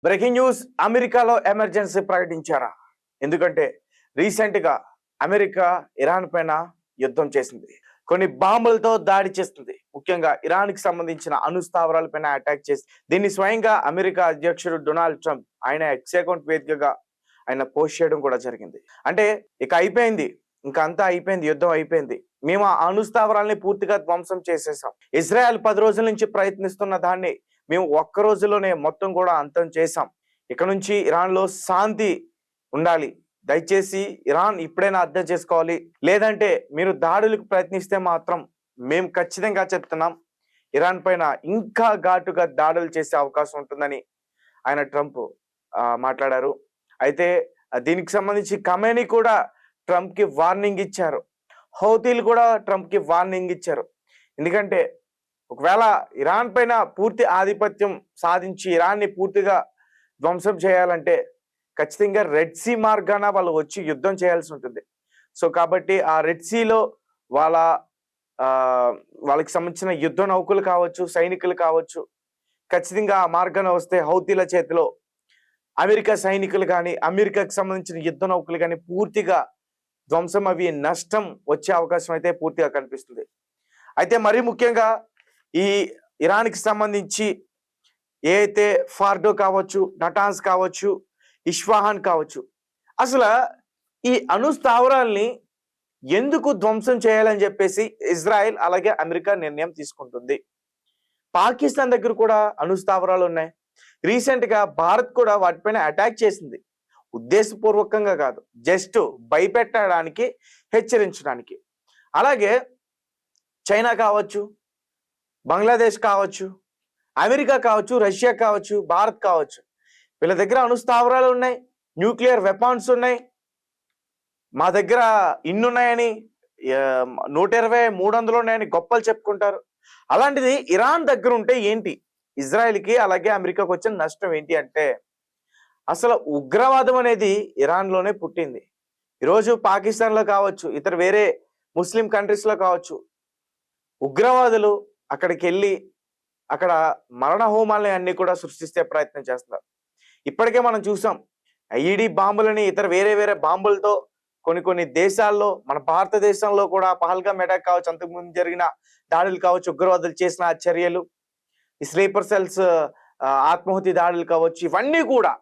Breaking news అమెరికాలో emergency ప్రకటించారా? ఎందుకంటే recent గా అమెరికా ఇరాన్ పైన యుద్ధం చేసింది. కొన్ని బాంబులతో దాడి చేస్తుంది. ముఖ్యంగా ఇరాన్ కి సంబంధించిన అణుస్థావరాలపైన అటాక్ చేసి దీన్ని స్వయంగా అమెరికా అధ్యక్షుడు డొనాల్డ్ ట్రంప్ ఆయన ఎక్స్ అకౌంట్ వేదికగా ఆయన పోస్ట్ చేయడం కూడా జరిగింది. అంటే ఇక అయిపోయింది, ఇంకా అంతా అయిపోయింది, యుద్ధం అయిపోయింది, మేము ఆ అణుస్థావరాల్ని పూర్తిగా ధ్వంసం చేసేసాం. ఇజ్రాయెల్ 10 రోజుల నుంచి ప్రయత్నిస్తున్న దాన్ని మేము ఒక్క రోజులోనే మొత్తం కూడా అంతం చేశాం. ఇక నుంచి ఇరాన్ లో శాంతి ఉండాలి. దయచేసి ఇరాన్ ఇప్పుడైనా అర్థం చేసుకోవాలి, లేదంటే మీరు దాడులకు ప్రయత్నిస్తే మాత్రం మేము ఖచ్చితంగా చెప్తున్నాం ఇరాన్ పైన ఇంకా ఘాటుగా దాడులు చేసే అవకాశం ఉంటుందని ఆయన ట్రంప్ మాట్లాడారు. అయితే దీనికి సంబంధించి ఖమేనీ కూడా ట్రంప్ కి వార్నింగ్ ఇచ్చారు. హౌతీలు కూడా ట్రంప్ కి వార్నింగ్ ఇచ్చారు. ఎందుకంటే ఒకవేళ ఇరాన్ పైన పూర్తి ఆధిపత్యం సాధించి ఇరాన్ని పూర్తిగా ధ్వంసం చేయాలంటే ఖచ్చితంగా రెడ్ సీ మార్గాన వాళ్ళు వచ్చి యుద్ధం చేయాల్సి ఉంటుంది. సో కాబట్టి ఆ రెడ్ సీలో వాళ్ళ వాళ్ళకి సంబంధించిన యుద్ధ నౌకలు కావచ్చు, సైనికులు కావచ్చు, ఖచ్చితంగా ఆ మార్గాన వస్తే హౌతీల చేతిలో అమెరికా సైనికులు కానీ అమెరికాకి సంబంధించిన యుద్ధ నౌకలు కానీ పూర్తిగా ధ్వంసం అవి నష్టం వచ్చే అవకాశం అయితే పూర్తిగా కనిపిస్తుంది. అయితే మరీ ముఖ్యంగా ఈ ఇరాన్కి సంబంధించి ఏదైతే ఫార్డో కావచ్చు, నటాన్స్ కావచ్చు, ఇష్వాహాన్ కావచ్చు, అసలు ఈ అణుస్థావరాల్ని ఎందుకు ధ్వంసం చేయాలని చెప్పేసి ఇజ్రాయెల్ అలాగే అమెరికా నిర్ణయం తీసుకుంటుంది. పాకిస్తాన్ దగ్గర కూడా అణుస్థావరాలు ఉన్నాయి. రీసెంట్ గా భారత్ కూడా వాటిపైన అటాక్ చేసింది. ఉద్దేశపూర్వకంగా కాదు, జస్ట్ భయపెట్టడానికి, హెచ్చరించడానికి. అలాగే చైనా కావచ్చు, బంగ్లాదేశ్ కావచ్చు, అమెరికా కావచ్చు, రష్యా కావచ్చు, భారత్ కావచ్చు, వీళ్ళ దగ్గర అణుస్థావరాలు ఉన్నాయి, న్యూక్లియర్ వెపన్స్ ఉన్నాయి. మా దగ్గర ఇన్నున్నాయని 120, 300 ఉన్నాయని గొప్పలు చెప్పుకుంటారు. అలాంటిది ఇరాన్ దగ్గర ఉంటే ఏంటి ఇజ్రాయెల్కి అలాగే అమెరికాకు వచ్చిన నష్టం ఏంటి అంటే, అసలు ఉగ్రవాదం అనేది ఇరాన్లోనే పుట్టింది. ఈరోజు పాకిస్తాన్లో కావచ్చు, ఇతర వేరే ముస్లిం కంట్రీస్లో కావచ్చు, ఉగ్రవాదులు అక్కడికి వెళ్ళి అక్కడ మరణ హోమాలని అన్ని కూడా సృష్టిస్తే ప్రయత్నం చేస్తున్నారు. ఇప్పటికే మనం చూసాం ఐఈడి బాంబులని, ఇతర వేరే వేరే బాంబులతో కొన్ని దేశాల్లో, మన భారతదేశంలో కూడా పహల్గామ్ అటాక్ కావచ్చు, అంతకుముందు జరిగిన దాడులు కావచ్చు, ఉగ్రవాదులు చేసిన చర్యలు, ఈ స్లీపర్ సెల్స్ ఆత్మాహుతి దాడులు కావచ్చు, ఇవన్నీ కూడా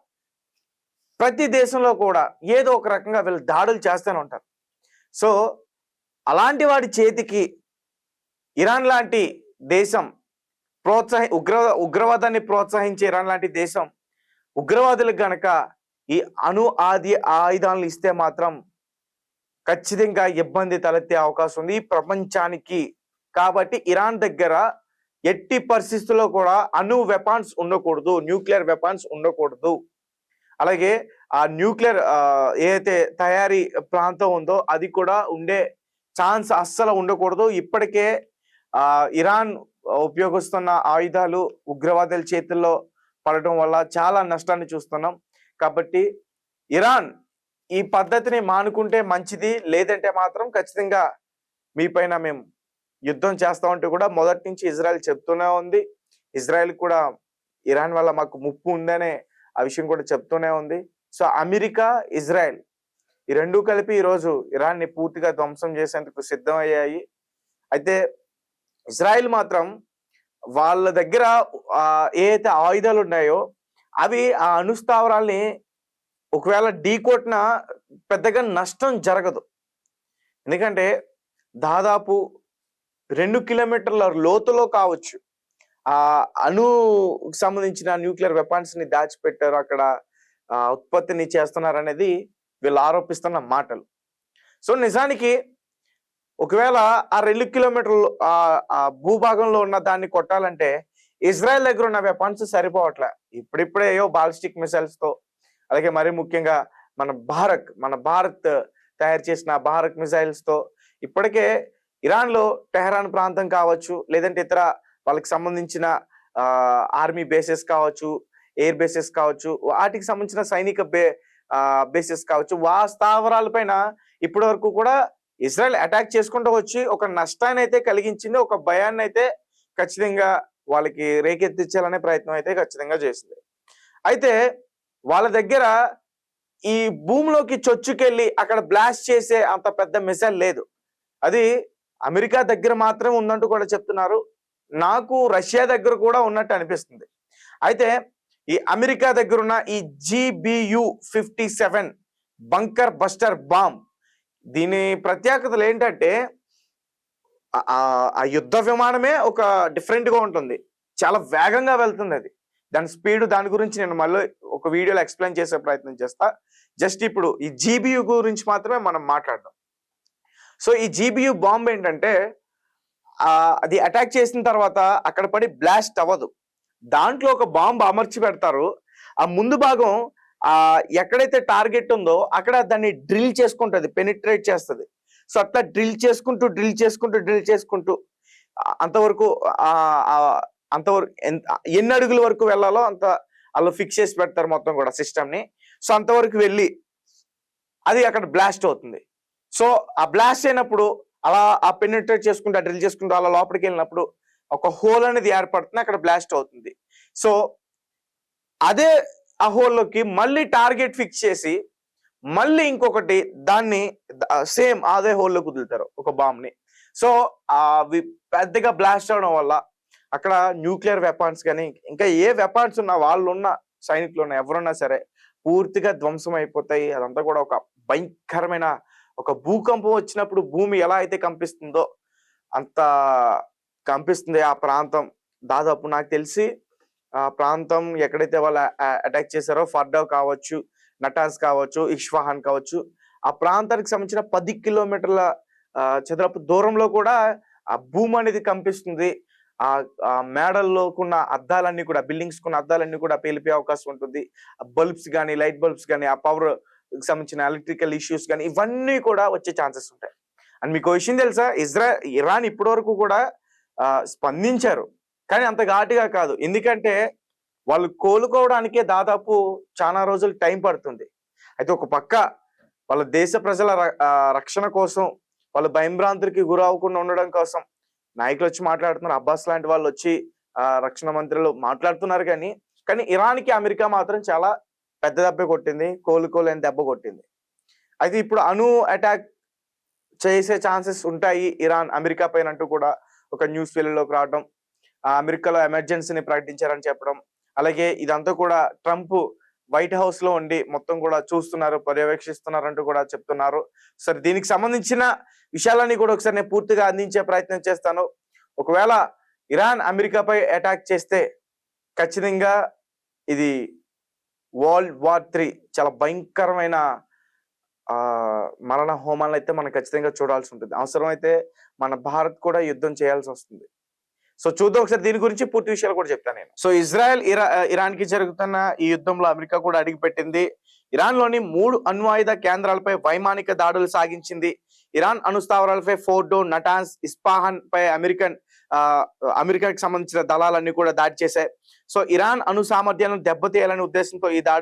ప్రతి దేశంలో కూడా ఏదో ఒక రకంగా వీళ్ళు దాడులు చేస్తూనే ఉంటారు. సో అలాంటి వాడి చేతికి ఇరాన్ లాంటి దేశం ఉగ్రవాదాన్ని ప్రోత్సహించే ఇరాన్ లాంటి దేశం ఉగ్రవాదులకు గనక ఈ ఆయుధాలను ఇస్తే మాత్రం ఖచ్చితంగా ఇబ్బంది తలెత్తే అవకాశం ఉంది ప్రపంచానికి. కాబట్టి ఇరాన్ దగ్గర ఎట్టి పరిస్థితుల్లో కూడా వెపన్స్ ఉండకూడదు, న్యూక్లియర్ వెపన్స్ ఉండకూడదు. అలాగే ఆ న్యూక్లియర్ ఏదైతే తయారీ ప్రాంతం ఉందో అది కూడా ఉండే ఛాన్స్ అస్సలు ఉండకూడదు. ఇప్పటికే ఇరాన్ ఉపయోగిస్తున్న ఆయుధాలు ఉగ్రవాదుల చేతుల్లో పడటం వల్ల చాలా నష్టాన్ని చూస్తున్నాం. కాబట్టి ఇరాన్ ఈ పద్ధతిని మానుకుంటే మంచిది, లేదంటే మాత్రం ఖచ్చితంగా మీ పైన మేము యుద్ధం చేస్తామంటూ కూడా మొదటి నుంచి ఇజ్రాయెల్ చెప్తూనే ఉంది. ఇజ్రాయెల్ కూడా ఇరాన్ వల్ల మాకు ముప్పు ఉందనే ఆ విషయం కూడా చెప్తూనే ఉంది. సో అమెరికా, ఇజ్రాయెల్ ఈ రెండూ కలిపి ఈరోజు ఇరాన్ని పూర్తిగా ధ్వంసం చేసేందుకు సిద్ధమయ్యాయి. అయితే ఇజ్రాయెల్ మాత్రం వాళ్ళ దగ్గర ఏదైతే ఆయుధాలు ఉన్నాయో అవి ఆ అణుస్థావరాల్ని ఒకవేళ ఢీకొట్టిన పెద్దగా నష్టం జరగదు. ఎందుకంటే దాదాపు 2 కిలోమీటర్ల లోతులో కావచ్చు ఆ అణుకు సంబంధించిన న్యూక్లియర్ వెపన్స్ ని దాచిపెట్టారు, అక్కడ ఉత్పత్తిని చేస్తున్నారు అనేది వీళ్ళు ఆరోపిస్తున్న మాటలు. సో నిజానికి ఒకవేళ ఆ 2 కిలోమీటర్లు ఆ భూభాగంలో ఉన్న దాన్ని కొట్టాలంటే ఇజ్రాయెల్ దగ్గర ఉన్న వెపన్స్ సరిపోవట్లే. ఇప్పుడిప్పుడే ఏవో బాలిస్టిక్ మిసైల్స్ తో, అలాగే మరీ ముఖ్యంగా మన భారత్ తయారు చేసిన భారత్ మిసైల్స్ తో ఇప్పటికే ఇరాన్ లో టెహరాన్ ప్రాంతం కావచ్చు, లేదంటే ఇతర వాళ్ళకి సంబంధించిన ఆర్మీ బేసెస్ కావచ్చు, ఎయిర్ బేసెస్ కావచ్చు, వాటికి సంబంధించిన సైనిక బేసెస్ కావచ్చు, స్థావరాల పైన ఇప్పటి వరకు కూడా ఇజ్రాయెల్ అటాక్ చేసుకుంటూ వచ్చి ఒక నష్టాన్ని అయితే కలిగించింది, ఒక భయాన్ని అయితే ఖచ్చితంగా వాళ్ళకి రేకెత్తించాలనే ప్రయత్నం అయితే ఖచ్చితంగా చేసింది. అయితే వాళ్ళ దగ్గర ఈ భూమిలోకి చొచ్చుకెళ్ళి అక్కడ బ్లాస్ట్ చేసే అంత పెద్ద మిసైల్ లేదు. అది అమెరికా దగ్గర మాత్రం ఉందంటూ కూడా చెప్తున్నారు. నాకు రష్యా దగ్గర కూడా ఉన్నట్టు అనిపిస్తుంది. అయితే ఈ అమెరికా దగ్గర ఉన్న ఈ GBU-57 బంకర్ బస్టర్ బాంబ్, దీని ప్రత్యేకతలు ఏంటంటే ఆ యుద్ధ విమానమే ఒక డిఫరెంట్ గా ఉంటుంది. చాలా వేగంగా వెళ్తుంది అది. దాని స్పీడ్, దాని గురించి నేను మళ్ళీ ఒక వీడియోలో ఎక్స్ప్లెయిన్ చేసే ప్రయత్నం చేస్తా. జస్ట్ ఇప్పుడు ఈ GBU గురించి మాత్రమే మనం మాట్లాడదాం. సో ఈ GBU బాంబ్ ఏంటంటే అది అటాక్ చేసిన తర్వాత అక్కడ పడి బ్లాస్ట్ అవ్వదు. దాంట్లో ఒక బాంబ్ అమర్చి పెడతారు. ఆ ముందు భాగం ఎక్కడైతే టార్గెట్ ఉందో అక్కడ దాన్ని డ్రిల్ చేసుకుంటది, పెనిట్రేట్ చేస్తుంది. సో అట్లా డ్రిల్ చేసుకుంటూ అంతవరకు అంతవరకు ఎన్ని అడుగుల వరకు వెళ్ళాలో అంత వాళ్ళు ఫిక్స్ చేసి పెడతారు మొత్తం కూడా సిస్టమ్ ని. సో అంతవరకు వెళ్ళి అది అక్కడ బ్లాస్ట్ అవుతుంది. సో ఆ బ్లాస్ట్ అయినప్పుడు అలా ఆ పెనిట్రేట్ చేసుకుంటూ డ్రిల్ చేసుకుంటూ అలా లోపలికి వెళ్ళినప్పుడు ఒక హోల్ అనేది ఏర్పడుతుంది, అక్కడ బ్లాస్ట్ అవుతుంది. సో అదే ఆ హోల్లోకి మళ్ళీ టార్గెట్ ఫిక్స్ చేసి మళ్ళీ ఇంకొకటి దాన్ని సేమ్ అదే హోల్లో కుదులుతారు ఒక బాంబ్ ని. సో అవి పెద్దగా బ్లాస్ట్ అవడం వల్ల అక్కడ న్యూక్లియర్ వెపన్స్ కానీ ఇంకా ఏ వెపన్స్ ఉన్నా వాళ్ళు ఉన్న సైనికులు ఉన్న ఎవరున్నా సరే పూర్తిగా ధ్వంసం అయిపోతాయి. అదంతా కూడా ఒక భయంకరమైన ఒక భూకంపం వచ్చినప్పుడు భూమి ఎలా అయితే కంపిస్తుందో అంత కంపిస్తుంది ఆ ప్రాంతం. దాదాపు నాకు తెలిసి ఆ ప్రాంతం ఎక్కడైతే వాళ్ళు అటాక్ చేశారో, ఫర్డో కావచ్చు, నటాన్స్ కావచ్చు, ఇష్ఫహాన్ కావచ్చు, ఆ ప్రాంతానికి సంబంధించిన 10 కిలోమీటర్ల చదరపు దూరంలో కూడా ఆ భూమి అనేది కంపిస్తుంది. ఆ మేడల్లోకున్న అద్దాలన్నీ కూడా, బిల్డింగ్స్ కున్న అద్దాలన్నీ కూడా పేలిపోయే అవకాశం ఉంటుంది. బల్బ్స్ కానీ, లైట్ బల్బ్స్ కానీ, ఆ పవర్ సంబంధించిన ఎలక్ట్రికల్ ఇష్యూస్ కానీ ఇవన్నీ కూడా వచ్చే ఛాన్సెస్ ఉంటాయి. అండ్ మీకు విషయం తెలుసా, ఇరాన్ ఇప్పటి వరకు కూడా స్పందించారు, కానీ అంత ఘాటుగా కాదు. ఎందుకంటే వాళ్ళు కోలుకోవడానికే దాదాపు చాలా రోజులు టైం పడుతుంది. అయితే ఒక పక్క వాళ్ళ దేశ ప్రజల రక్షణ కోసం, వాళ్ళు భయంభ్రాంతులకి గురవకుండా ఉండడం కోసం నాయకులు వచ్చి మాట్లాడుతున్నారు. అబ్బాస్ లాంటి వాళ్ళు వచ్చి రక్షణ మంత్రులు మాట్లాడుతున్నారు. కానీ ఇరాన్కి అమెరికా మాత్రం చాలా పెద్ద దెబ్బ కొట్టింది, కోలుకోలేని దెబ్బ కొట్టింది. అయితే ఇప్పుడు అణు అటాక్ చేసే ఛాన్సెస్ ఉంటాయి ఇరాన్ అమెరికా పైన అంటూ కూడా ఒక న్యూస్ వెలుగులోకి రావడం, అమెరికాలో ఎమర్జెన్సీని ప్రకటించారని చెప్పడం, అలాగే ఇదంతా కూడా ట్రంప్ వైట్ హౌస్ లో ఉండి మొత్తం కూడా చూస్తున్నారు, పర్యవేక్షిస్తున్నారు అంటూ కూడా చెప్తున్నారు. సరే, దీనికి సంబంధించిన విషయాలన్నీ కూడా ఒకసారి నేను పూర్తిగా అందించే ప్రయత్నం చేస్తాను. ఒకవేళ ఇరాన్ అమెరికాపై అటాక్ చేస్తే ఖచ్చితంగా ఇది వరల్డ్ వార్ 3 చాలా భయంకరమైన మరణ హోమాలను అయితే మనం ఖచ్చితంగా చూడాల్సి ఉంటుంది. అవసరమైతే మన భారత్ కూడా యుద్ధం చేయాల్సి వస్తుంది. సో చూద్దాం ఒకసారి, దీని గురించి పూర్తి విషయాలు కూడా చెప్తాను నేను. సో ఇజ్రాయెల్ ఇరాన్ కి జరుగుతున్న ఈ యుద్ధంలో అమెరికా కూడా అడుగుపెట్టింది. ఇరాన్ లోని 3 అణ్వాయుధ కేంద్రాలపై వైమానిక దాడులు సాగించింది. ఇరాన్ అణుస్థావరాలపై ఫోర్డో, నటాన్స్, ఇస్ఫహాన్ పై అమెరికాకి సంబంధించిన దళాలన్నీ కూడా దాడి చేశాయి. సో ఇరాన్ అణు సామర్థ్యాలను దెబ్బతీయాలనే ఉద్దేశంతో ఈ దాడి